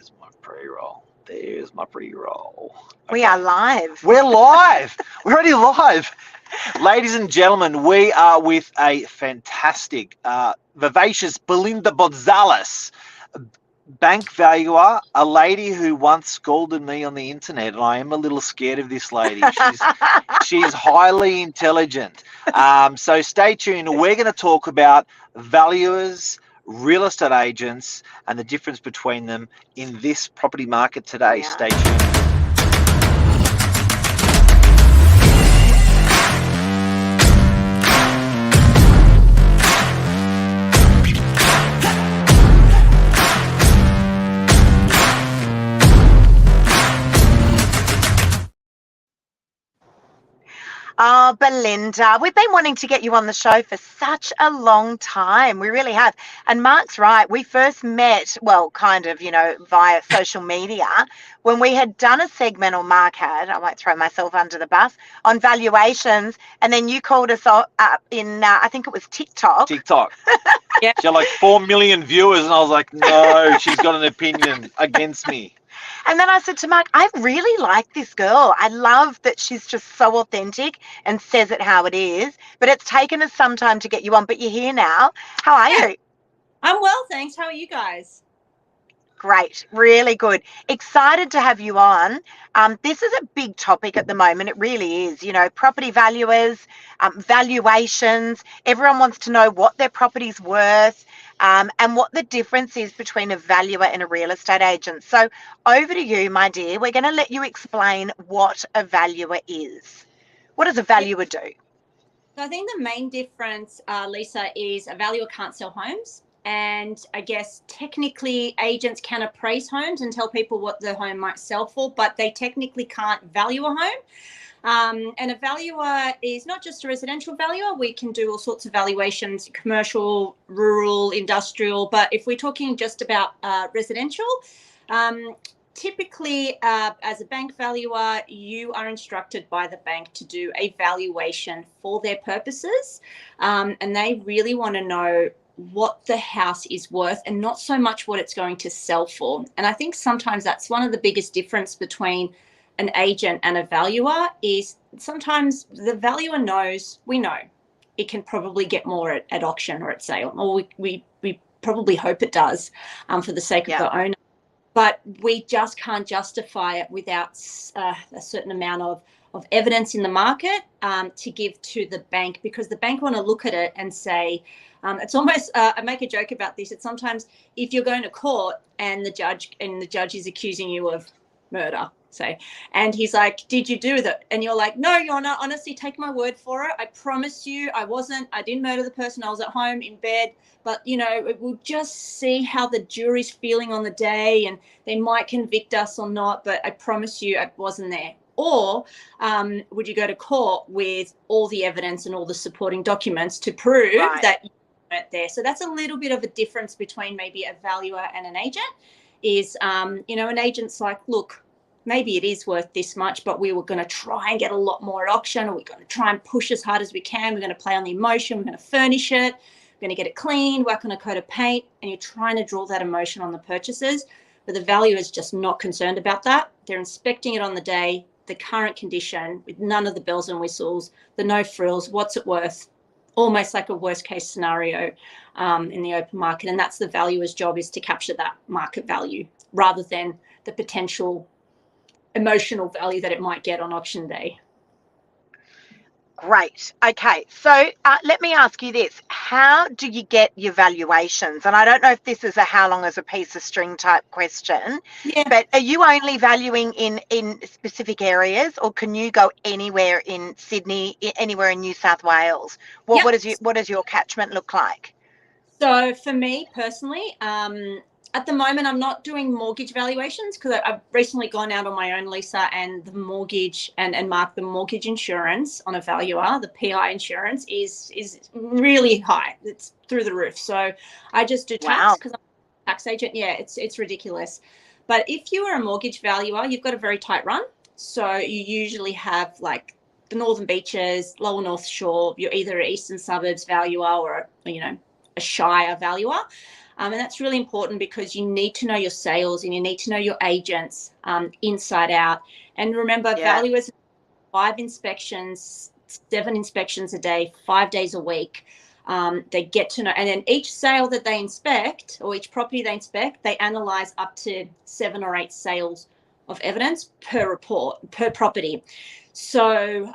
There's my pre-roll. There's my pre-roll. Okay. We are live. We're live. We're already live. Ladies and gentlemen, we are with a fantastic, vivacious Belinda BOTZOLIS, bank valuer, a lady who once scolded me on the internet, and I am a little scared of this lady. She's highly intelligent. So stay tuned. We're going to talk about valuers, real estate agents, and the difference between them in this property market today. Yeah. Stay tuned. Oh, Belinda, we've been wanting to get you on the show for such a long time. We really have. And Mark's right. We first met, well, kind of, via social media when we had done a segment, or Mark had, I won't throw myself under the bus, on valuations. And then you called us up in, I think it was TikTok. Yeah. She had like 4 million viewers, and I was like, no, she's got an opinion against me. And then I said to Mark, I really like this girl. I love that she's just so authentic and says it how it is. But it's taken us some time to get you on. But you're here now. How are you? I'm well, thanks. How are you guys? Great. Really good. Excited to have you on. This is a big topic at the moment. It really is. Property valuers, valuations. Everyone wants to know what their property's worth. And what the difference is between a valuer and a real estate agent. So over to you, my dear. We're going to let you explain what a valuer is. What does a valuer do? So I think the main difference, Lisa, is a valuer can't sell homes. And I guess technically agents can appraise homes and tell people what the home might sell for, but they technically can't value a home. And a valuer is not just a residential valuer. We can do all sorts of valuations, commercial, rural, industrial. But if we're talking just about residential, typically as a bank valuer, you are instructed by the bank to do a valuation for their purposes. And they really want to know what the house is worth and not so much what it's going to sell for. And I think sometimes that's one of the biggest difference between an agent and a valuer is sometimes the valuer knows, we know it can probably get more at auction or at sale, or we probably hope it does for the sake of the owner, but we just can't justify it without a certain amount of evidence in the market to give to the bank, because the bank want to look at it and say, it's almost, I make a joke about this. It's sometimes if you're going to court and the judge is accusing you of murder, say, and he's like, did you do that? And you're like, no, Your Honor, honestly, take my word for it. I promise you I didn't murder the person. I was at home in bed, but we'll just see how the jury's feeling on the day and they might convict us or not, but I promise you I wasn't there. Or would you go to court with all the evidence and all the supporting documents to prove that you weren't there? So that's a little bit of a difference between maybe a valuer and an agent is, an agent's like, look, maybe it is worth this much, but we were going to try and get a lot more at auction, or we're going to try and push as hard as we can. We're going to play on the emotion. We're going to furnish it. We're going to get it clean, work on a coat of paint, and you're trying to draw that emotion on the purchases. But the valuer is just not concerned about that. They're inspecting it on the day, the current condition, with none of the bells and whistles, the no frills, what's it worth, almost like a worst case scenario in the open market. And that's the valuer's job, is to capture that market value rather than the potential emotional value that it might get on auction day. Great. Okay. So let me ask you this. How do you get your valuations? And I don't know if this is a how long is a piece of string type question, but are you only valuing in specific areas, or can you go anywhere in Sydney, anywhere in New South Wales? What does your catchment look like? So for me personally, at the moment, I'm not doing mortgage valuations because I've recently gone out on my own, Lisa, and the mortgage and Mark, the mortgage insurance on a valuer, the PI insurance is really high. It's through the roof. So I just do tax because I'm a tax agent. Yeah, it's ridiculous. But if you are a mortgage valuer, you've got a very tight run. So you usually have like the Northern Beaches, Lower North Shore. You're either an Eastern Suburbs valuer or a Shire valuer. And that's really important because you need to know your sales and you need to know your agents inside out. And remember, valuers, 5 inspections, 7 inspections a day, 5 days a week. They get to know, and then each sale that they inspect or each property they inspect, they analyze up to 7 or 8 sales of evidence per report, per property. So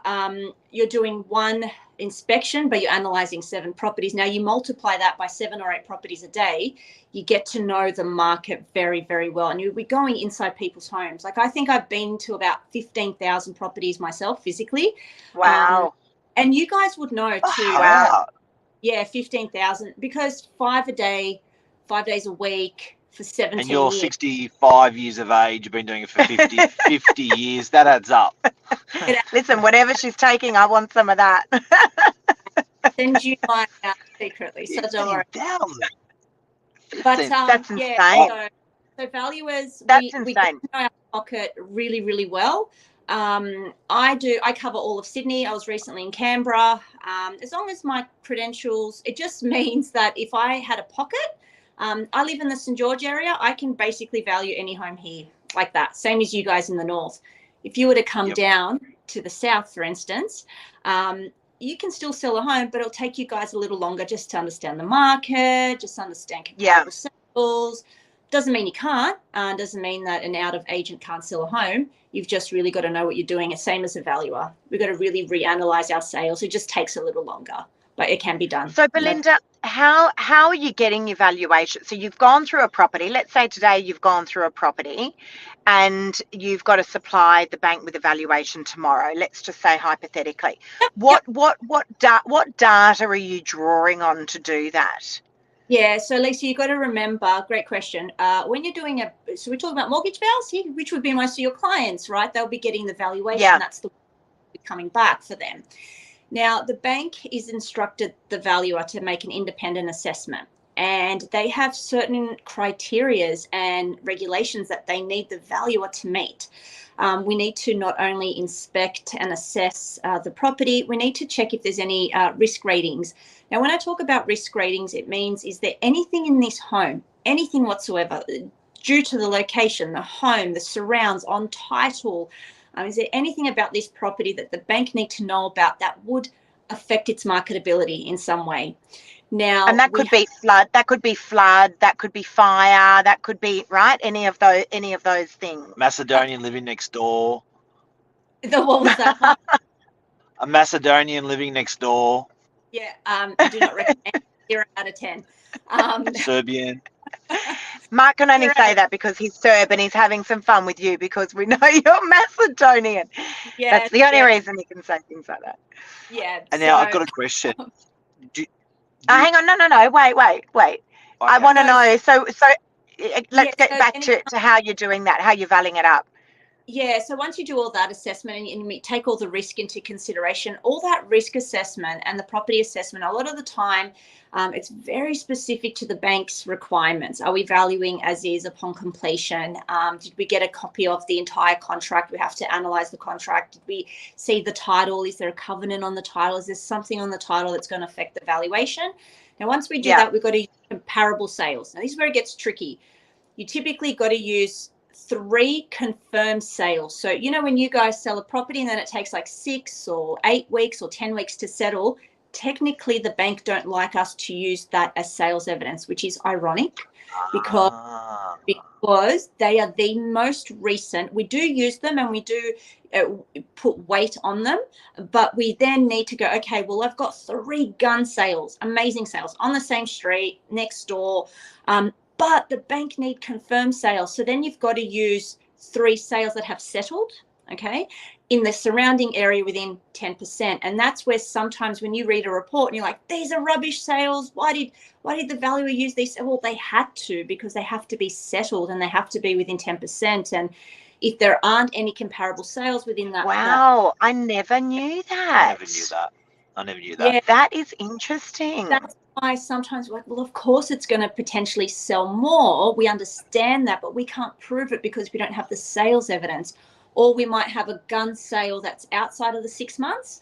you're doing 1 inspection, but you're analyzing 7 properties. Now you multiply that by 7 or 8 properties a day, you get to know the market very, very well. And you'll be going inside people's homes. Like, I think I've been to about 15,000 properties myself physically. Wow. And you guys would know too. Wow. Yeah, 15,000, because 5 a day, 5 days a week for 17 And you're years. 65 years of age. You've been doing it for 50 years. That adds up. Listen, whatever she's taking, I want some of that. Send you mine out secretly, so don't worry. 15,000. But That's insane. yeah, so valuers, we get to know our pocket really, really well. I cover all of Sydney. I was recently in Canberra. As long as my credentials, it just means that if I had a pocket, I live in the St. George area, I can basically value any home here like that, same as you guys in the north. If you were to come down to the south, for instance, you can still sell a home, but it'll take you guys a little longer just to understand the market, just understand comparable sales. Doesn't mean you can't. Doesn't mean that an out of agent can't sell a home. You've just really got to know what you're doing. It's same as a valuer. We've got to really reanalyze our sales. It just takes a little longer, but it can be done. So Belinda, how are you getting your valuation? So you've gone through a property. Let's say today you've gone through a property and you've got to supply the bank with a valuation tomorrow. Let's just say hypothetically. What data are you drawing on to do that? Yeah, so Lisa, you've got to remember, great question. When you're doing so we're talking about mortgage values here, which would be most of your clients, right? They'll be getting the valuation. Yeah. That's the coming back for them. Now, the bank is instructed the valuer to make an independent assessment, and they have certain criterias and regulations that they need the valuer to meet. We need to not only inspect and assess the property, we need to check if there's any risk ratings. Now, when I talk about risk ratings, it means, is there anything in this home, anything whatsoever, due to the location, the home, the surrounds, on title, is there anything about this property that the bank need to know about that would affect its marketability in some way? Now, and that could be flood, that could be fire, that could be, right, any of those things. Macedonian living next door. What was that? A Macedonian living next door. Yeah, I do not recommend. 0 out of 10. Serbian. Mark can only say that because he's Serb and he's having some fun with you because we know you're Macedonian. Yeah, that's the only reason he can say things like that. Yeah. And now I've got a question. Hang on, no, wait. Okay. I want to know. So let's get back to how you're doing that, how you're valuing it up. Yeah, so once you do all that assessment and you take all the risk into consideration, all that risk assessment and the property assessment, a lot of the time, it's very specific to the bank's requirements. Are we valuing as is upon completion? Did we get a copy of the entire contract? We have to analyze the contract. Did we see the title? Is there a covenant on the title? Is there something on the title that's going to affect the valuation? Now, once we do that, we've got to use comparable sales. Now, this is where it gets tricky. You typically got to use 3 confirmed sales. So, you know, when you guys sell a property and then it takes like 6 or 8 weeks or 10 weeks to settle, technically the bank don't like us to use that as sales evidence, which is ironic because they are the most recent. We do use them and we do put weight on them, but we then need to go, okay, well, I've got 3 gun sales, amazing sales on the same street next door, but the bank need confirmed sales. So then you've got to use 3 sales that have settled, okay, in the surrounding area within 10%. And that's where sometimes when you read a report and you're like, these are rubbish sales. Why did the valuer use these? Well, they had to, because they have to be settled and they have to be within 10%. And if there aren't any comparable sales within that. Wow, I never knew that. I never knew that. Yeah, that is interesting. That's why sometimes we're like, well, of course it's going to potentially sell more. We understand that, but we can't prove it because we don't have the sales evidence. Or we might have a gun sale that's outside of the 6 months.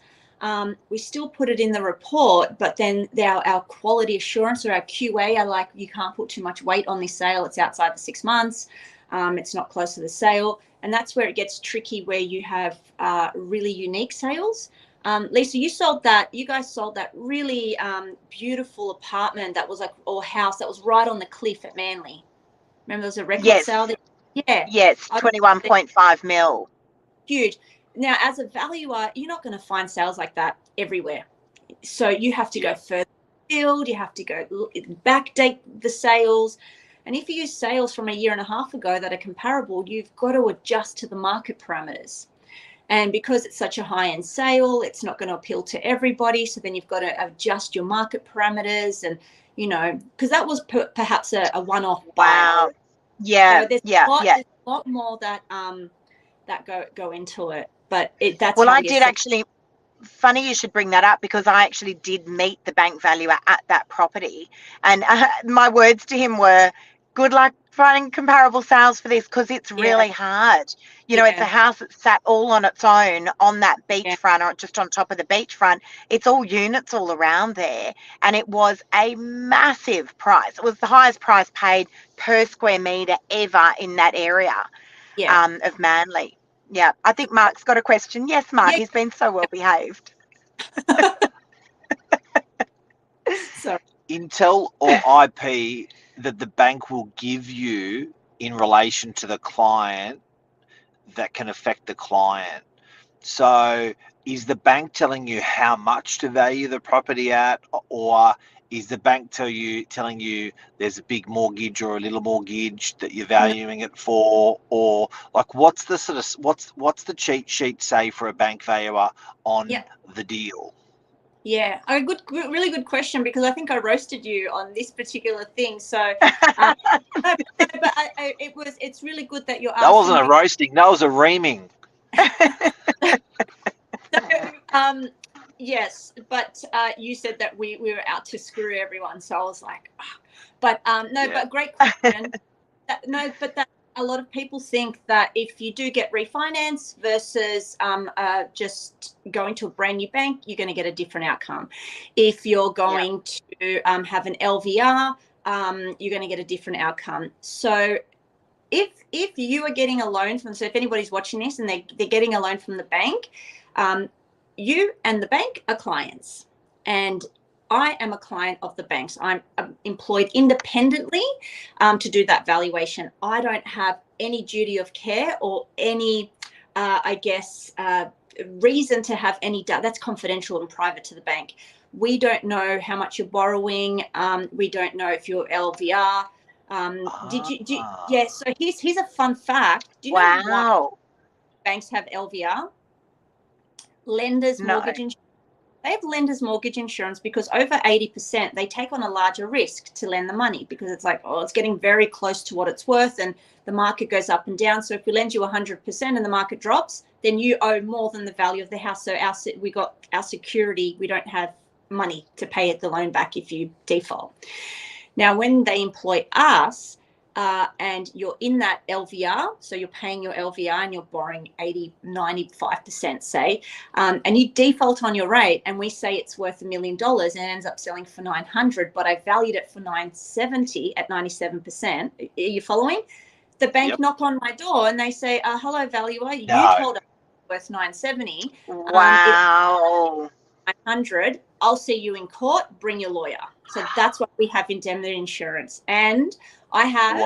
We still put it in the report, but then our quality assurance or our QA are like, you can't put too much weight on this sale. It's outside the 6 months. It's not close to the sale. And that's where it gets tricky, where you have really unique sales. Lisa, you guys sold that really beautiful apartment that was like, or house that was right on the cliff at Manly. Remember there was a record sale there? Yeah. Yes, 21.5 mil. Huge. Now, as a valuer, you're not going to find sales like that everywhere. So you have to go further afield. You have to go backdate the sales. And if you use sales from a year and a half ago that are comparable, you've got to adjust to the market parameters. And because it's such a high-end sale, it's not going to appeal to everybody. So then you've got to adjust your market parameters, and, you know, because that was perhaps a one-off. Wow. Yeah. So there's a lot more that go into it. But that's well, I did actually. Funny you should bring that up, because I actually did meet the bank valuer at that property, and my words to him were, "Good luck finding comparable sales for this, because it's really hard. You know, it's a house that sat all on its own on that beachfront, or just on top of the beachfront. It's all units all around there, and it was a massive price. It was the highest price paid per square metre ever in that area of Manly." Yeah, I think Mark's got a question. Yes, Mark, he's been so well behaved. Sorry. Intel or IP that the bank will give you in relation to the client that can affect the client. So is the bank telling you how much to value the property at, or is the bank telling you there's a big mortgage or a little mortgage that you're valuing it for? Or like, what's the sort of what's the cheat sheet say for a bank valuer on the deal? Yeah, really good question, because I think I roasted you on this particular thing. So, it's really good that you're asking. That wasn't a roasting. That was a reaming. So, yes, but you said that we were out to screw everyone, so I was like, but great question. But a lot of people think that if you do get refinance versus just going to a brand new bank, you're going to get a different outcome. If you're going to have an LVR, you're going to get a different outcome. So if you are getting a loan from, so if anybody's watching this and they're getting a loan from the bank, you and the bank are clients, and I am a client of the banks. I'm employed independently to do that valuation. I don't have any duty of care or any, reason to have any data. That's confidential and private to the bank. We don't know how much you're borrowing. We don't know if you're LVR. So here's a fun fact. Do you know why banks have LVR? Lenders mortgage insurance. They have lenders mortgage insurance because over 80% they take on a larger risk to lend the money, because it's like, it's getting very close to what it's worth, and the market goes up and down. So if we lend you 100% and the market drops, then you owe more than the value of the house. So we got our security. We don't have money to pay the loan back if you default. Now, when they employ us, and you're in that LVR, so you're paying your LVR and you're borrowing 95%, say, and you default on your rate, and we say it's worth $1 million and it ends up selling for 900, but I valued it for 970 at 97%. Are you following? The bank knock on my door and they say, hello, valuer, you told us it's worth 970. Wow. 900. I'll see you in court. Bring your lawyer. So that's what we have, indemnity insurance. And I have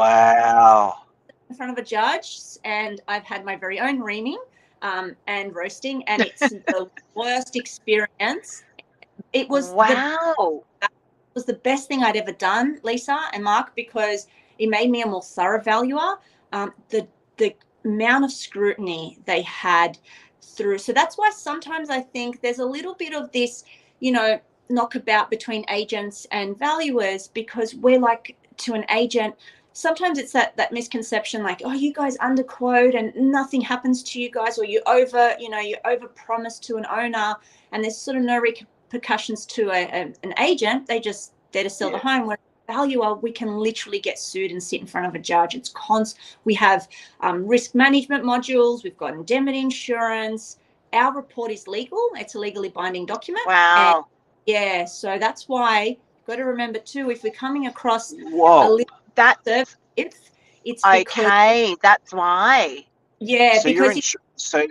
in front of a judge, and I've had my very own reaming and roasting, and it's the worst experience. It was the best thing I'd ever done, Lisa and Mark, because it made me a more thorough valuer. The amount of scrutiny they had through. So that's why sometimes I think there's a little bit of this, knockabout between agents and valuers, because we're like, to an agent, sometimes it's that misconception, like, oh, you guys underquote and nothing happens to you guys, or you over promise to an owner, and there's sort of no repercussions to an agent. They just there to sell the home. Where valuer, we can literally get sued and sit in front of a judge. We have risk management modules. We've got indemnity insurance. our report is legal. It's a legally binding document. Wow. And yeah, so that's why you've got to remember too, if we're coming across a Whoa. little That's service, it's because, okay. That's why. yeah, So because so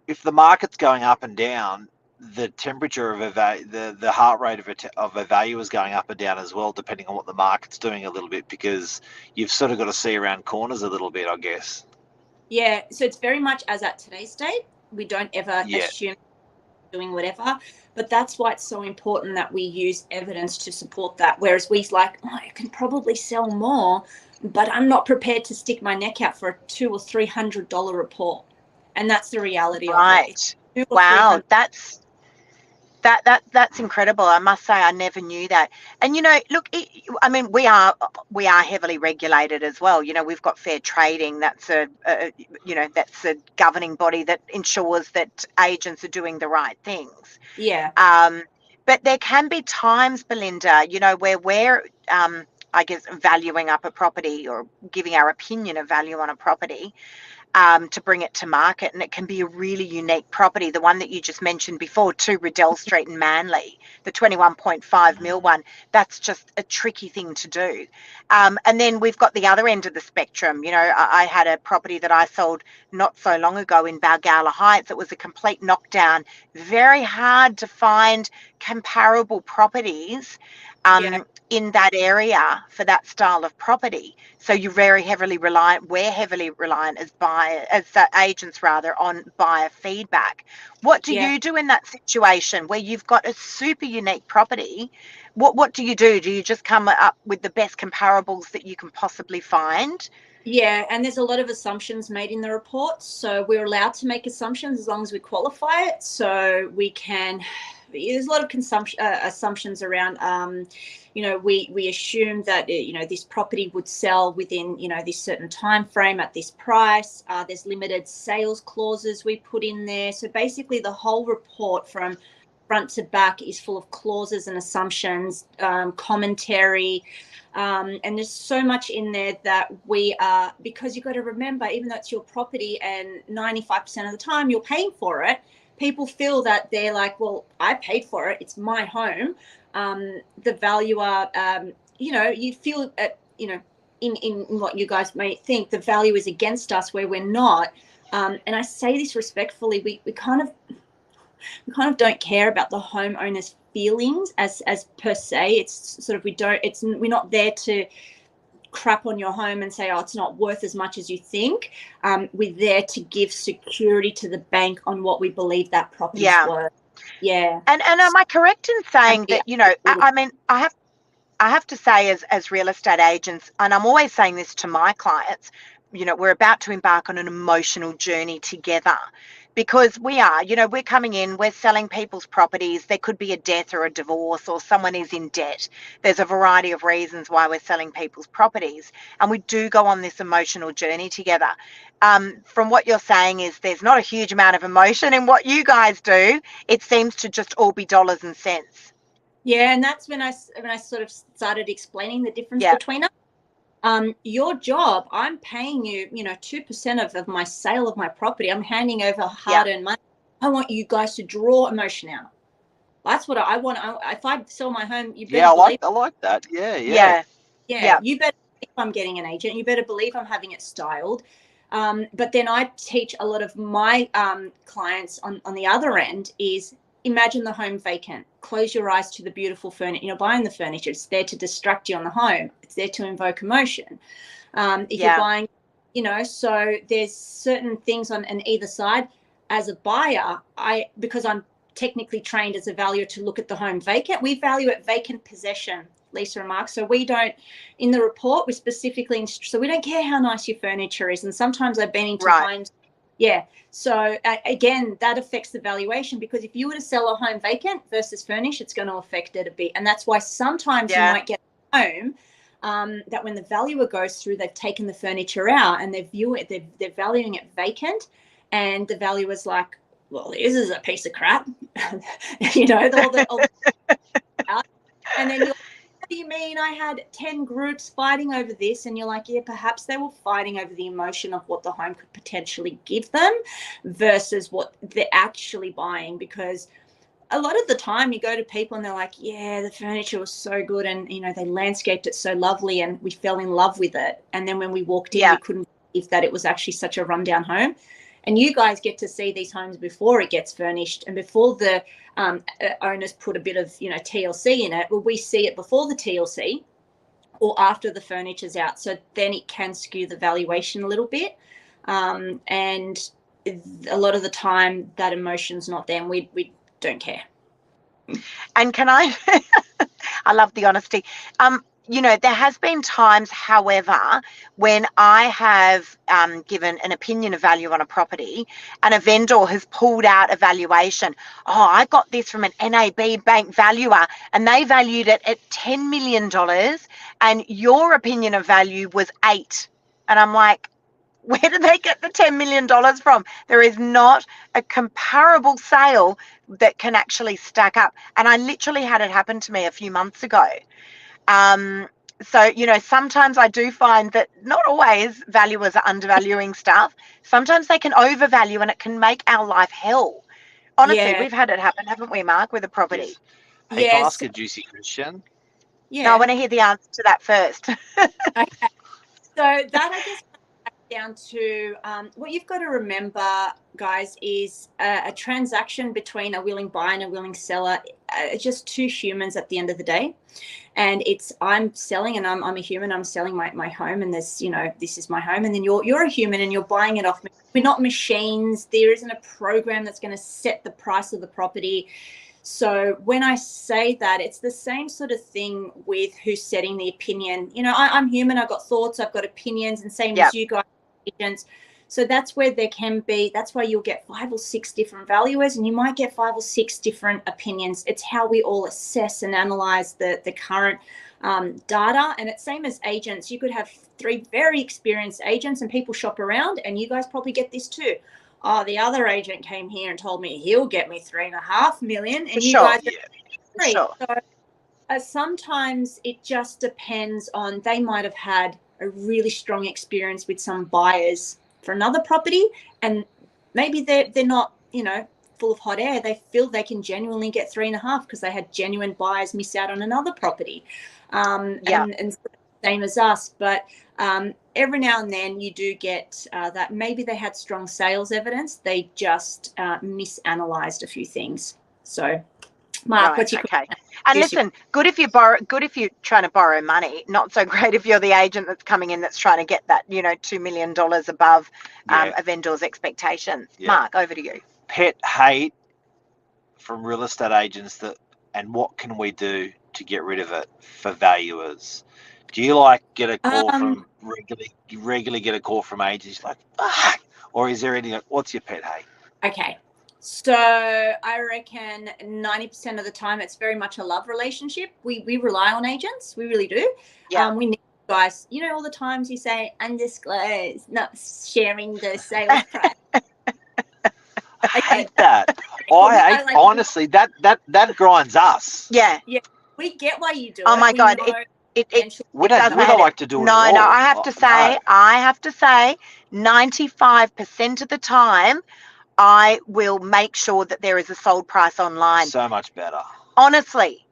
if the market's going up and down, the temperature of the heart rate of a value is going up and down as well, depending on what the market's doing a little bit, because you've sort of got to see around corners a little bit, I guess. yeah, so it's very much as at today's date. We don't ever Yeah. assume doing whatever, but that's why it's so important that we use evidence to support that. Whereas we like, oh, I can probably sell more, but I'm not prepared to stick my neck out for a $200 or $300 report, and that's the reality of it. Right. Wow. That's incredible. I must say, I never knew that. And look, I mean, we are heavily regulated as well. We've got fair trading. That's that's a governing body that ensures that agents are doing the right things. Yeah. But there can be times, Belinda, where we're, I guess, valuing up a property or giving our opinion of value on a property. To bring it to market, and it can be a really unique property. The one that you just mentioned before, 2 Riddell Street in Manly, the 21.5 mil one, that's just a tricky thing to do. And then we've got the other end of the spectrum. I had a property that I sold not so long ago in Balgowlah Heights. It was a complete knockdown, very hard to find comparable properties in that area for that style of property. So you're very heavily reliant, we're heavily reliant as agents rather, on buyer feedback. What do you do in that situation where you've got a super unique property? What do you do? Do you just come up with the best comparables that you can possibly find? Yeah, and there's a lot of assumptions made in the report. So we're allowed to make assumptions as long as we qualify it. So we can, there's a lot of assumptions around, we assume that, this property would sell within, this certain time frame at this price. There's limited sales clauses we put in there. So basically the whole report from front to back is full of clauses and assumptions, commentary, and there's so much in there that we are, because you've got to remember, even though it's your property and 95% of the time you're paying for it, people feel that they're like, well, I paid for it, it's my home. The valuer, you feel, in what you guys may think, the value is against us where we're not. And I say this respectfully, we kind of don't care about the homeowner's feelings as per se. It's sort of, we're not there to crap on your home and say, oh, it's not worth as much as you think. We're there to give security to the bank on what we believe that property is worth. Yeah. And am I correct in saying that, I mean, I have to say, as real estate agents, and I'm always saying this to my clients, we're about to embark on an emotional journey together, because we're coming in, we're selling people's properties. There could be a death or a divorce, or someone is in debt. There's a variety of reasons why we're selling people's properties, and we do go on this emotional journey together. From what you're saying is there's not a huge amount of emotion in what you guys do. It seems to just all be dollars and cents. Yeah, and that's when I sort of started explaining the difference between us. Your job, I'm paying you, 2% of my sale of my property. I'm handing over hard-earned money. I want you guys to draw emotion out. That's what I want. If I sell my home, you better believe. I like that. Yeah. You better believe I'm getting an agent. You better believe I'm having it styled. But then I teach a lot of my clients on the other end is, imagine the home vacant. Close your eyes to the beautiful furniture. Buying the furniture, it's there to distract you on the home. It's there to invoke emotion. If you're buying, so there's certain things on either side. As a buyer, because I'm technically trained as a valuer to look at the home vacant, we value it vacant possession, Lisa and Mark. So we don't, in the report, we specifically, so we don't care how nice your furniture is. And sometimes I've been into homes. Yeah. So again, that affects the valuation, because if you were to sell a home vacant versus furnished, it's going to affect it a bit. And that's why sometimes you might get a home that when the valuer goes through, they've taken the furniture out and they're valuing it vacant. And the valuer's like, well, this is a piece of crap. And then you're do you mean I had 10 groups fighting over this? And you're like, yeah, perhaps they were fighting over the emotion of what the home could potentially give them versus what they're actually buying. Because a lot of the time you go to people and they're like, yeah, the furniture was so good, and they landscaped it so lovely and we fell in love with it. And then when we walked in, we couldn't believe that it was actually such a rundown home. And you guys get to see these homes before it gets furnished and before the owners put a bit of TLC in it. Well, we see it before the TLC or after the furniture's out, so then it can skew the valuation a little bit. And a lot of the time that emotion's not there, and we don't care. And can I I love the honesty. There has been times, however, when I have given an opinion of value on a property and a vendor has pulled out a valuation. Oh, I got this from an NAB bank valuer and they valued it at $10 million and your opinion of value was 8. And I'm like, where did they get the $10 million from? There is not a comparable sale that can actually stack up. And I literally had it happen to me a few months ago. So, sometimes I do find that not always valuers are undervaluing stuff. Sometimes they can overvalue and it can make our life hell. Honestly, we've had it happen, haven't we, Mark, with a property? Yes. Hey, can I ask a juicy question? Yeah. No, I want to hear the answer to that first. Okay. So that, I guess, down to what you've got to remember, guys, is a transaction between a willing buyer and a willing seller, just two humans at the end of the day. And I'm selling and I'm a human, I'm selling my home, and this is my home, and then you're a human and you're buying it off me. We're not machines. There isn't a program that's going to set the price of the property. So when I say that, it's the same sort of thing with who's setting the opinion. I'm human, I've got thoughts, I've got opinions, and same as you guys, agents. So that's where that's why you'll get 5 or 6 different valuers, and you might get 5 or 6 different opinions. It's how we all assess and analyze the current data. And it's same as agents. You could have 3 very experienced agents and people shop around, and you guys probably get this too. Oh, the other agent came here and told me he'll get me $3.5 million, and you guys are 3. Sure. So sometimes it just depends on, they might have had a really strong experience with some buyers for another property, and maybe they're not full of hot air. They feel they can genuinely get 3.5 because they had genuine buyers miss out on another property, and same as us. But every now and then you do get that maybe they had strong sales evidence, they just misanalyzed a few things. So Mark, what's your okay? And listen, good if you're trying to borrow money. Not so great if you're the agent that's coming in that's trying to get that $2 million above a vendor's expectations. Mark, over to you. Pet hate from real estate agents and what can we do to get rid of it for valuers? Do you get a call from regularly get a call from agents like, fuck? Or is there anything? What's your pet hate? Okay. So I reckon 90% of the time it's very much a love relationship. We rely on agents. We really do. Yeah. We need guys, all the times you say undisclosed, not sharing the sales price. I hate that. Honestly, that grinds us. Yeah. Yeah. We get why you do it. Oh my God. We don't like to do it. No, I have to say 95% of the time I will make sure that there is a sold price online. So much better. Honestly,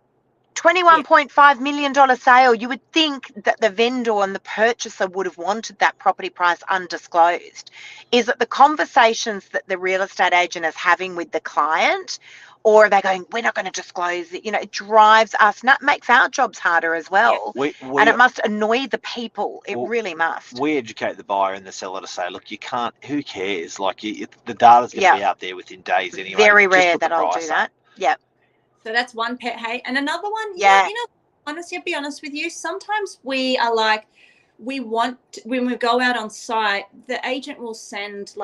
$21.5 million sale. You would think that the vendor and the purchaser would have wanted that property price undisclosed. Is it the conversations that the real estate agent is having with the client, or are they going, we're not going to disclose it? It drives us, and that makes our jobs harder as well. And it must annoy the people. It really must. We educate the buyer and the seller to say, look, you can't, who cares? The data's going to be out there within days anyway. Very rare that I'll do that. Yep. So that's one pet hate. And another one, honestly, I'll be honest with you, sometimes we are like, when we go out on site, the agent will send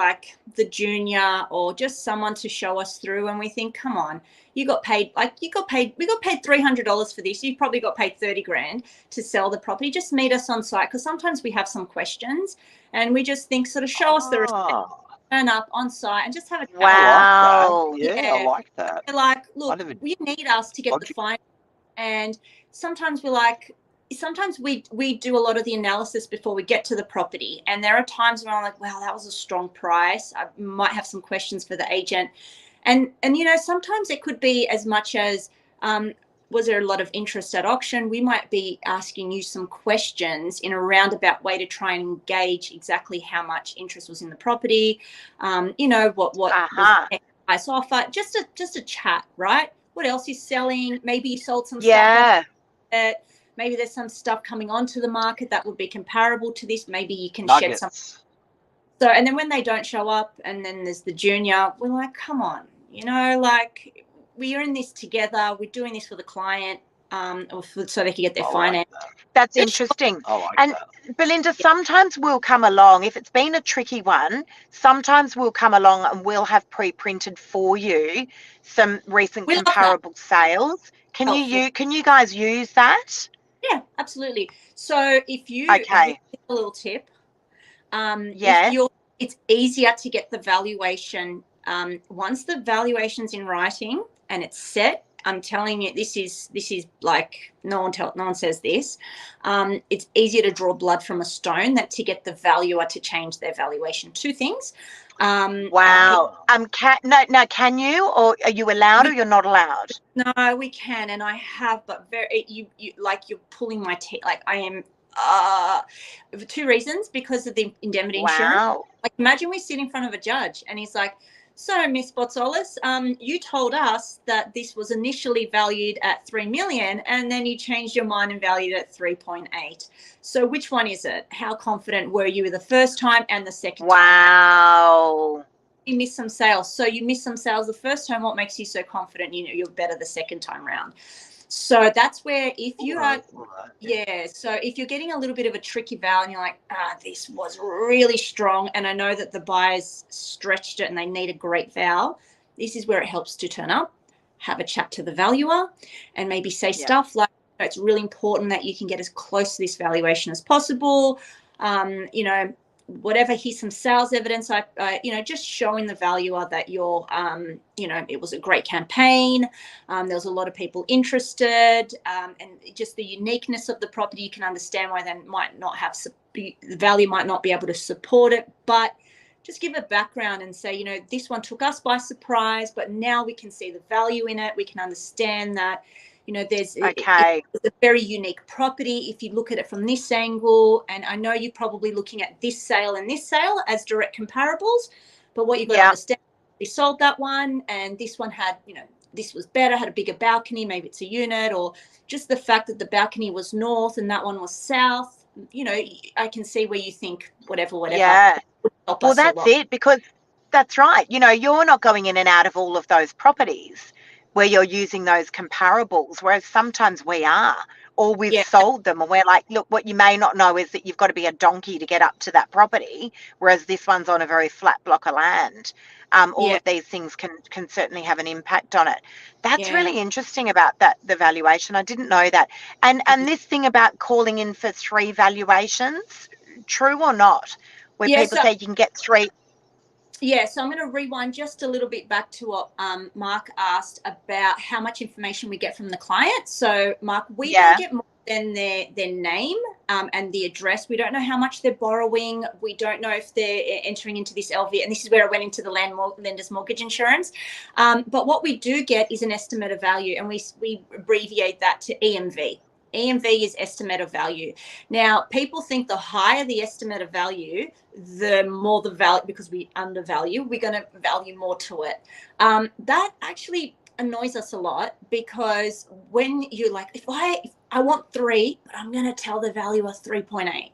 the junior or just someone to show us through, and we think, come on, we got paid $300 for this. You probably got paid 30 grand to sell the property. Just meet us on site, because sometimes we have some questions and we just think, sort of show us the receipt, turn up on site and just have a chat. Wow. I like that. They're like, look, you need us to get the fine. And sometimes sometimes we do a lot of the analysis before we get to the property, and there are times when I'm like, wow, that was a strong price. I might have some questions for the agent, and sometimes it could be as much as was there a lot of interest at auction? We might be asking you some questions in a roundabout way to try and engage exactly how much interest was in the property. What was the next price offer? Just a chat, right? What else is selling? Maybe you sold some stuff. Maybe there's some stuff coming onto the market that would be comparable to this. Maybe you can shed some. So, and then when they don't show up, and then there's the junior, we're like, come on, we are in this together. We're doing this for the client, so they can get their finance. That's interesting. Belinda, sometimes we'll come along, if it's been a tricky one, sometimes we'll come along and we'll have pre-printed for you some recent comparable sales. Can you guys use that? Yeah, absolutely. So if you a little tip, it's easier to get the valuation once the valuation's in writing and it's set. I'm telling you, this is like no one says this. It's easier to draw blood from a stone than to get the valuer to change their valuation. Two things. Wow. Can you, or are you allowed, or you're not allowed? No, we can, and I have, but you you're pulling my teeth. Like I am. For two reasons: because of the indemnity insurance. Like imagine we sit in front of a judge, and he's like, "So, Miss BOTZOLIS, you told us that this was initially valued at 3 million, and then you changed your mind and valued it at 3.8. So, which one is it? How confident were you the first time and the second time?" Wow. You missed some sales. So you missed some sales the first time. What makes you so confident? You're better the second time round. So that's where if you so if you're getting a little bit of a tricky val and you're like, this was really strong, and I know that the buyers stretched it and they need a great val, this is where it helps to turn up, have a chat to the valuer, and maybe say stuff like, it's really important that you can get as close to this valuation as possible. Whatever, here's some sales evidence. Just showing the valuer that you're, it was a great campaign. There was a lot of people interested, and just the uniqueness of the property. You can understand why they might not have the value might not be able to support it, but just give a background and say, this one took us by surprise, but now we can see the value in it. We can understand that. It's a very unique property if you look at it from this angle. And I know you're probably looking at this sale and this sale as direct comparables, but what you've got to understand, we sold that one and this one had, this was better, had a bigger balcony, maybe it's a unit, or just the fact that the balcony was north and that one was south. I can see where you think whatever. Yeah. Well, that's it, because that's right. You're not going in and out of all of those properties where you're using those comparables, whereas sometimes we are, or we've sold them and we're like, look, what you may not know is that you've got to be a donkey to get up to that property, whereas this one's on a very flat block of land. All of these things can certainly have an impact on it. That's really interesting about the valuation. I didn't know that. And this thing about calling in for 3 valuations, true or not? Where people say you can get 3. Yeah, so I'm going to rewind just a little bit back to what Mark asked about how much information we get from the client. So, Mark, we don't get more than their name and the address. We don't know how much they're borrowing. We don't know if they're entering into this LV. And this is where I went into the lender's mortgage insurance. But what we do get is an estimate of value, and we abbreviate that to EMV. EMV is estimate of value. Now, people think the higher the estimate of value, the more the value, because we undervalue, we're going to value more to it. That actually annoys us a lot, because when you're like, if I want 3, but I'm going to tell the valuer 3.8,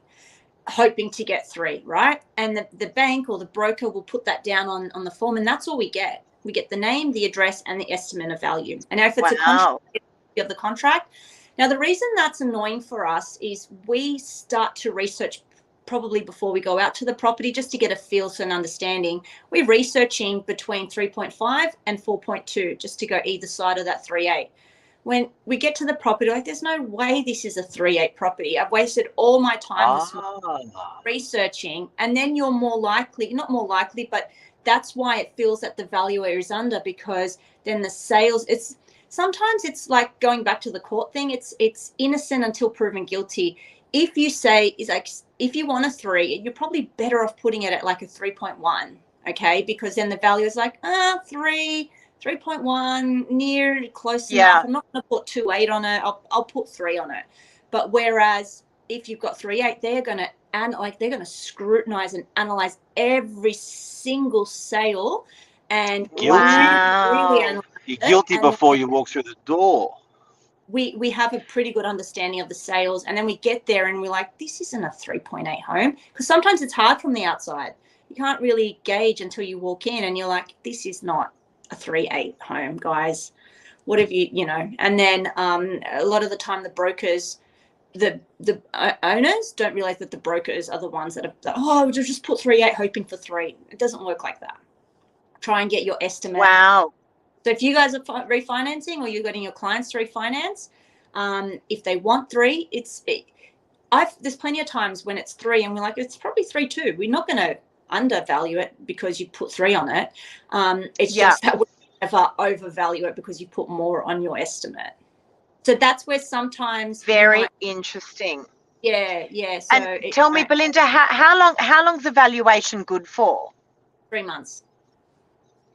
hoping to get 3, right? And the bank or the broker will put that down on the form, and that's all we get. We get the name, the address, and the estimate of value. And if it's a contract of the contract. Now, the reason that's annoying for us is we start to research probably before we go out to the property, just to get a feel for an understanding. We're researching between 3.5 and 4.2 just to go either side of that 3.8. When we get to the property, like, there's no way this is a 3.8 property. I've wasted all my time this morning researching, and then you're not more likely, but that's why it feels that the valuer is under, because then the sales, sometimes it's like going back to the court thing. It's innocent until proven guilty. If you say is like if you want a 3, you're probably better off putting it at like a 3.1, okay? Because then the value is like 3.1, near, close enough. I'm not going to put 2.8 on it. I'll put 3 on it. But whereas if you've got 3.8, they're going to scrutinize and analyze every single sale and really analyze you're guilty before you walk through the door. We have a pretty good understanding of the sales, and then we get there and we're like, this isn't a 3.8 home, because sometimes it's hard from the outside. You can't really gauge until you walk in and you're like, this is not a 3.8 home, guys. What have you know? And then a lot of the time the brokers, the owners don't realize that the brokers are the ones that are, just put 3.8 hoping for 3. It doesn't work like that. Try and get your estimate. Wow. So if you guys are refinancing or you're getting your clients to refinance, if they want 3, there's plenty of times when it's 3 and we're like, it's probably 3.2. We're not going to undervalue it because you put 3 on it. It's just that we never overvalue it because you put more on your estimate. So that's where sometimes very interesting. Yeah. So and tell me, Belinda, how long's the valuation good for? 3 months.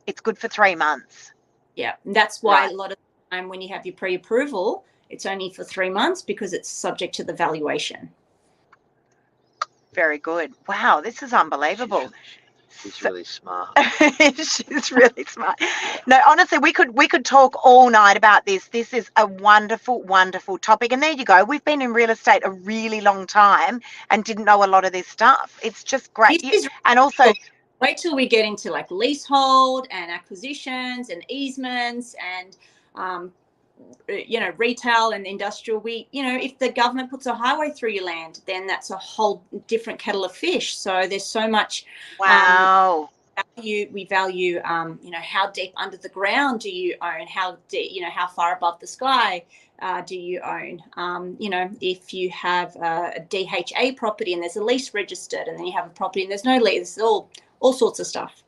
It's good for 3 months. Yeah, and that's why a lot of the time when you have your pre-approval, it's only for 3 months because it's subject to the valuation. Very good. Wow, this is unbelievable. She's really smart. She's really smart. No, honestly, we could talk all night about this. This is a wonderful, wonderful topic. And there you go. We've been in real estate a really long time and didn't know a lot of this stuff. It's just great. And also, wait till we get into like leasehold and acquisitions and easements and, retail and industrial. If the government puts a highway through your land, then that's a whole different kettle of fish. So there's so much. Wow. We value, how deep under the ground do you own? How deep, how far above the sky do you own? If you have a DHA property and there's a lease registered, and then you have a property and there's no lease, all sorts of stuff.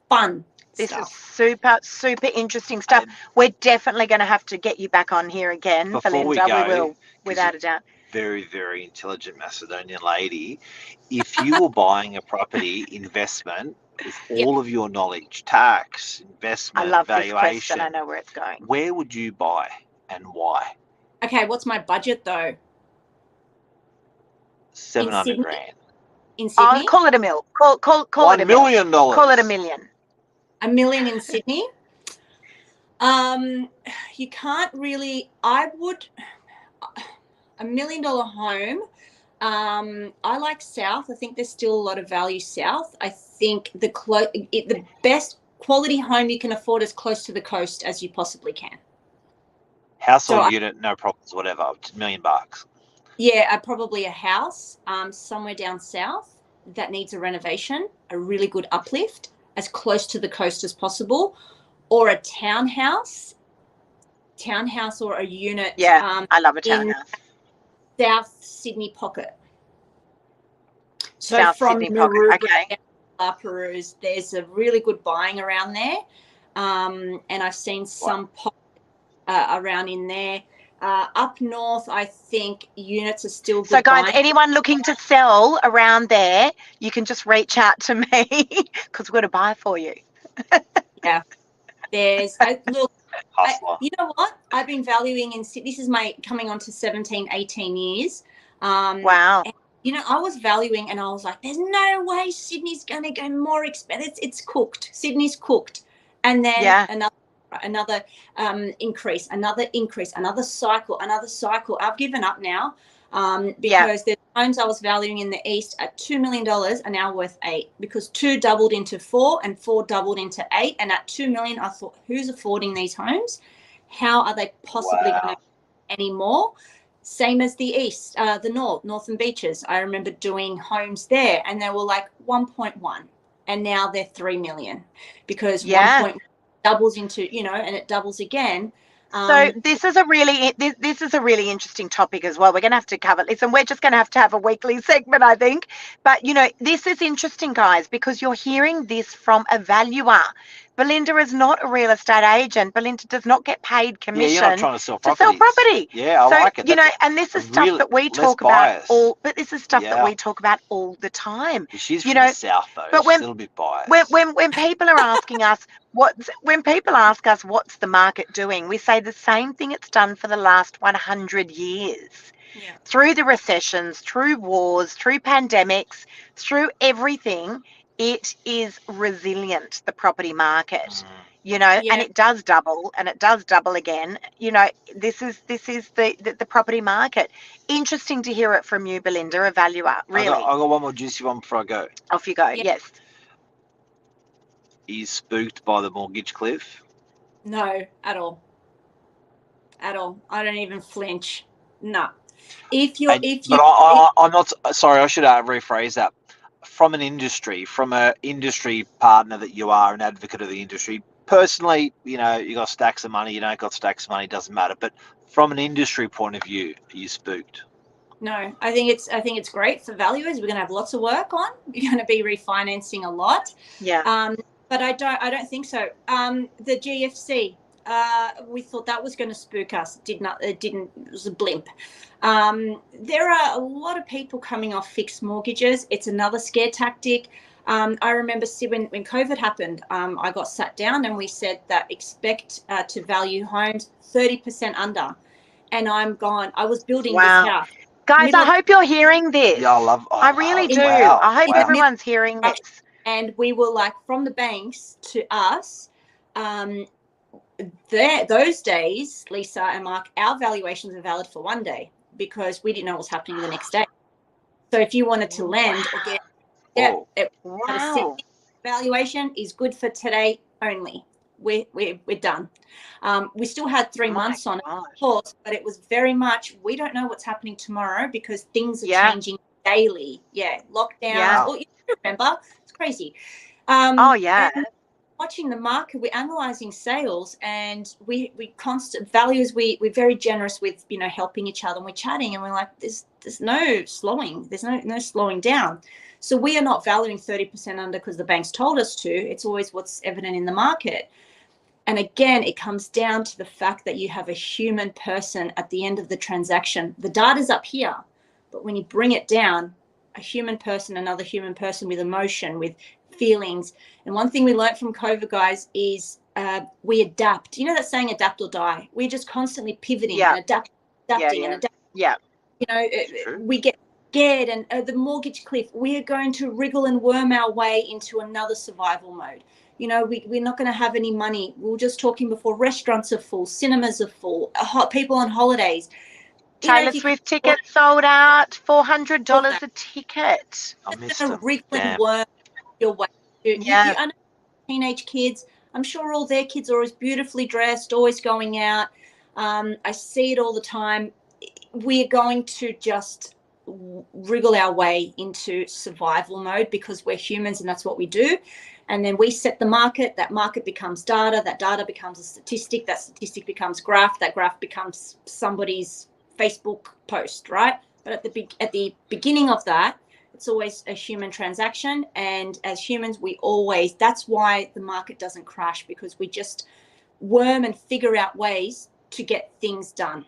Fun. This is super, super interesting stuff. We're definitely going to have to get you back on here again, Belinda. We will, without a doubt. Very, very intelligent Macedonian lady. If you were buying a property investment with all of your knowledge, tax, investment, I love valuation, this question. I know where it's going. Where would you buy and why? Okay, what's my budget though? 700 grand. In Sydney? Call it a mil. Call it $1 million. Call it $1 million. $1 million in Sydney. You can't really. I would $1 million home. I like south. I think there's still a lot of value south. I think the best quality home you can afford is close to the coast as you possibly can. Household unit, no problems, whatever. $1 million. Yeah, probably a house somewhere down south that needs a renovation, a really good uplift, as close to the coast as possible, or a townhouse or a unit. Yeah, I love a townhouse. South Sydney pocket. So South from Sydney Nauru pocket. Okay. down to Perouse, there's a really good buying around there, and I've seen some pockets around in there. Up north, I think units are still good. So, guys, buying. anyone looking to sell around there, you can just reach out to me because we're going to buy for you. Yeah. Look, you know what? I've been valuing in Sydney. This is coming on to 17, 18 years. Wow. And, I was valuing and I was like, there's no way Sydney's going to go more expensive. It's cooked. Sydney's cooked. And then another increase, another cycle. I've given up now because there's homes I was valuing in the east at $2 million are now worth 8 because 2 doubled into 4 and 4 doubled into 8. And at $2 million, I thought, who's affording these homes? How are they possibly going to any more? Same as the east, the Northern Beaches. I remember doing homes there and they were like 1.1 and now they're 3 million because 1.1 doubles into, and it doubles again. So this is a really interesting topic as well. We're going to have to cover this, and we're just going to have a weekly segment, I think. But this is interesting, guys, because you're hearing this from a valuer. Belinda is not a real estate agent. Belinda does not get paid Yeah, you're not commission trying to sell to sell properties. property. Yeah, I So like it. and this is stuff really that we less talk about bias. but this is stuff that Yeah. we talk about all the time. She's You from know, the south though. but She's a little bit biased. when people are asking us when people ask us what's the market doing, we say the same thing it's done for the last 100 years. Yeah. Through the recessions, through wars, through pandemics, through everything, it is resilient, the property market. Yeah. And it does double, and it does double again. This is the property market. Interesting to hear it from you, Belinda, a valuer. Really. I got one more juicy one before I go. Off you go. Yeah. Yes. Are you spooked by the mortgage cliff? No, at all. At all. I don't even flinch. No. I'm not sorry. I should rephrase that. From an industry partner that you are, an advocate of the industry. Personally, you got stacks of money. You don't got stacks of money. Doesn't matter. But from an industry point of view, are you spooked? No, I think it's great for valuers. We're going to have lots of work on. We're going to be refinancing a lot. Yeah. But I don't think so. The GFC, we thought that was going to spook us. It didn't. It was a blimp. There are a lot of people coming off fixed mortgages. It's another scare tactic. I remember when COVID happened, I got sat down and we said that expect to value homes 30% under. And I'm gone. I was building this house. Guys, I hope you're hearing this. Yeah, I really do. Wow, I hope everyone's hearing this. And we were like, from the banks to us, those days, Lisa and Mark, our valuations are valid for one day because we didn't know what was happening the next day. So if you wanted to lend or get valuation is good for today only. We're done. We still had 3 months on it, of course, but it was very much, we don't know what's happening tomorrow because things are changing daily. Yeah, lockdowns. Well, you remember, it's crazy. And watching the market, we're analyzing sales, and we constant values. We're very generous with helping each other, and we're chatting, and we're like, there's no slowing. There's no slowing down. So we are not valuing 30% under because the bank's told us to. It's always what's evident in the market. And again, it comes down to the fact that you have a human person at the end of the transaction. The data's up here, but when you bring it down, a human person, another human person with emotion, with feelings. And one thing we learned from COVID, guys, is we adapt. You know that saying, adapt or die? We're just constantly pivoting and adapting and adapting. Yeah. We get scared, and the mortgage cliff, we are going to wriggle and worm our way into another survival mode. We're not going to have any money. We were just talking before, restaurants are full, cinemas are full, people on holidays. Taylor Swift tickets sold out, $400 a ticket. I missed it. Wriggle and worm your way. You teenage kids, I'm sure all their kids are always beautifully dressed, always going out. I see it all the time. We're going to just wriggle our way into survival mode because we're humans and that's what we do. And then we set the market. That market becomes data. That data becomes a statistic. That statistic becomes graph. That graph becomes somebody's Facebook post, right? But at the beginning of that, it's always a human transaction. And as humans, that's why the market doesn't crash, because we just worm and figure out ways to get things done.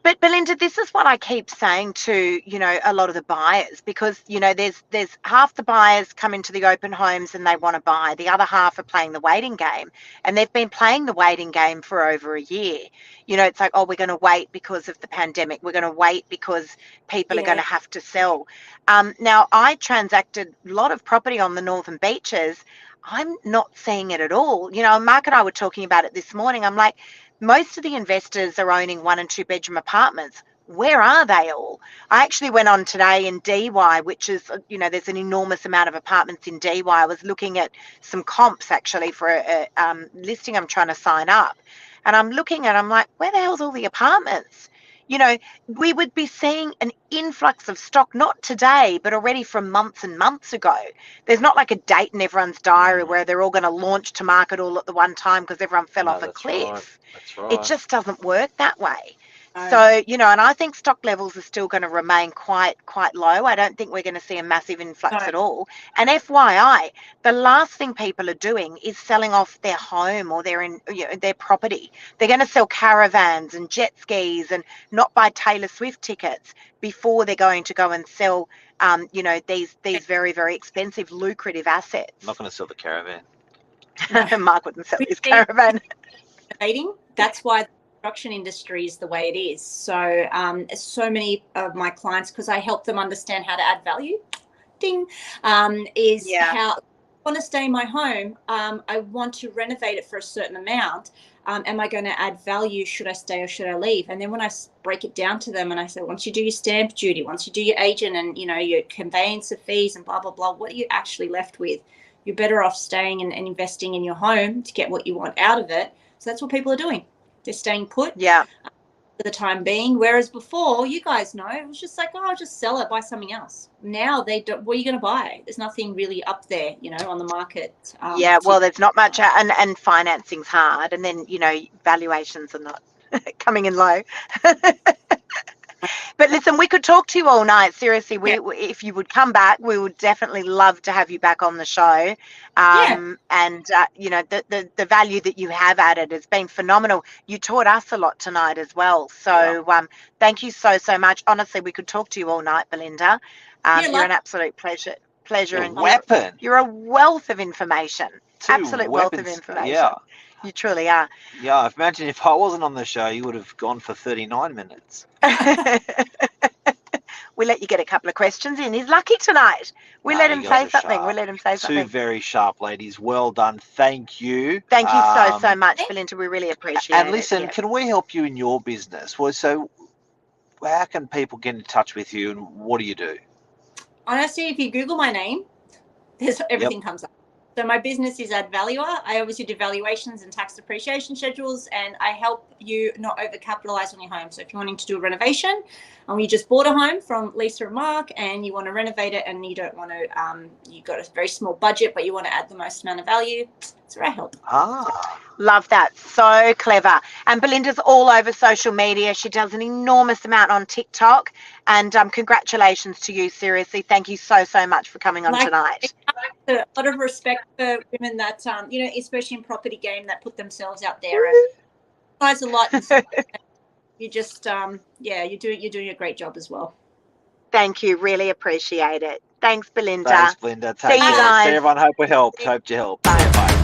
But Belinda, this is what I keep saying to, a lot of the buyers, because, there's half the buyers come into the open homes and they want to buy. The other half are playing the waiting game, and they've been playing the waiting game for over a year. It's like, we're going to wait because of the pandemic. We're going to wait because people are going to have to sell. Now, I transacted a lot of property on the Northern Beaches. I'm not seeing it at all. Mark and I were talking about it this morning. I'm like, most of the investors are owning 1 and 2 bedroom apartments. Where are they all? I actually went on today in DY, which is, there's an enormous amount of apartments in DY. I was looking at some comps actually for a listing I'm trying to sign up. And I'm looking and I'm like, where the hell's all the apartments? you know, we would be seeing an influx of stock, not today, but already from months and months ago. There's not like a date in everyone's diary where they're all going to launch to market all at the one time because everyone fell off a cliff. Right. That's right. It just doesn't work that way. No. So, you know, and I think stock levels are still going to remain quite low. I don't think we're going to see a massive influx No. at all. And FYI, the last thing people are doing is selling off their home or their property. They're going to sell caravans and jet skis and not buy Taylor Swift tickets before they're going to go and sell, you know, these very, very expensive, lucrative assets. I'm not going to sell the caravan. Mark wouldn't sell his caravan. Innovating. That's why the construction industry is the way it is. So so many of my clients, because I help them understand how to add value, is how I want to stay in my home. I want to renovate it for a certain amount. Am I going to add value? Should I stay or should I leave? And then when I break it down to them and I say, once you do your stamp duty, once you do your agent and, you know, your conveyance of fees and blah, blah, blah, what are you actually left with? You're better off staying and investing in your home to get what you want out of it. So that's what people are doing. They're staying put for the time being. Whereas before, you guys know, it was just like, oh, I'll just sell it, buy something else. Now they don't. What are you going to buy? There's nothing really up there, you know, on the market. Well, there's not much, and financing's hard, and then, you know, valuations are not coming in low. But listen, we could talk to you all night. Seriously, if you would come back, we would definitely love to have you back on the show. And you know, the value that you have added has been phenomenal. You taught us a lot tonight as well. So thank you so much. Honestly, we could talk to you all night, Belinda. You're an absolute pleasure. And weapon. You're a wealth of information. Absolute wealth of information. Yeah. You truly are. Yeah, imagine if I wasn't on the show, you would have gone for 39 minutes. We let you get a couple of questions in. He's lucky tonight. We let him say something. We let him say something. Two very sharp ladies. Well done. Thank you. Thank you so much, Belinda. We really appreciate it. And listen, can we help you in your business? Well, so how can people get in touch with you and what do you do? Honestly, if you Google my name, everything comes up. So my business is Add Valuer. I obviously do valuations and tax depreciation schedules, and I help you not overcapitalize on your home. So if you're wanting to do a renovation, and you just bought a home from Lisa and Mark, and you want to renovate it, and you don't want to, you've got a very small budget, but you want to add the most amount of value, that's where I help. Love that. So clever. And Belinda's all over social media. She does an enormous amount on TikTok. And congratulations to you, seriously. Thank you so much for coming on tonight. A lot of respect for women that, you know, especially in property game, that put themselves out there. And guys a lot. You just, you're doing a great job as well. Thank you. Really appreciate it. Thanks, Belinda. Thanks, Belinda. See you guys. See everyone. Hope we helped. Hope you helped. Bye. Bye.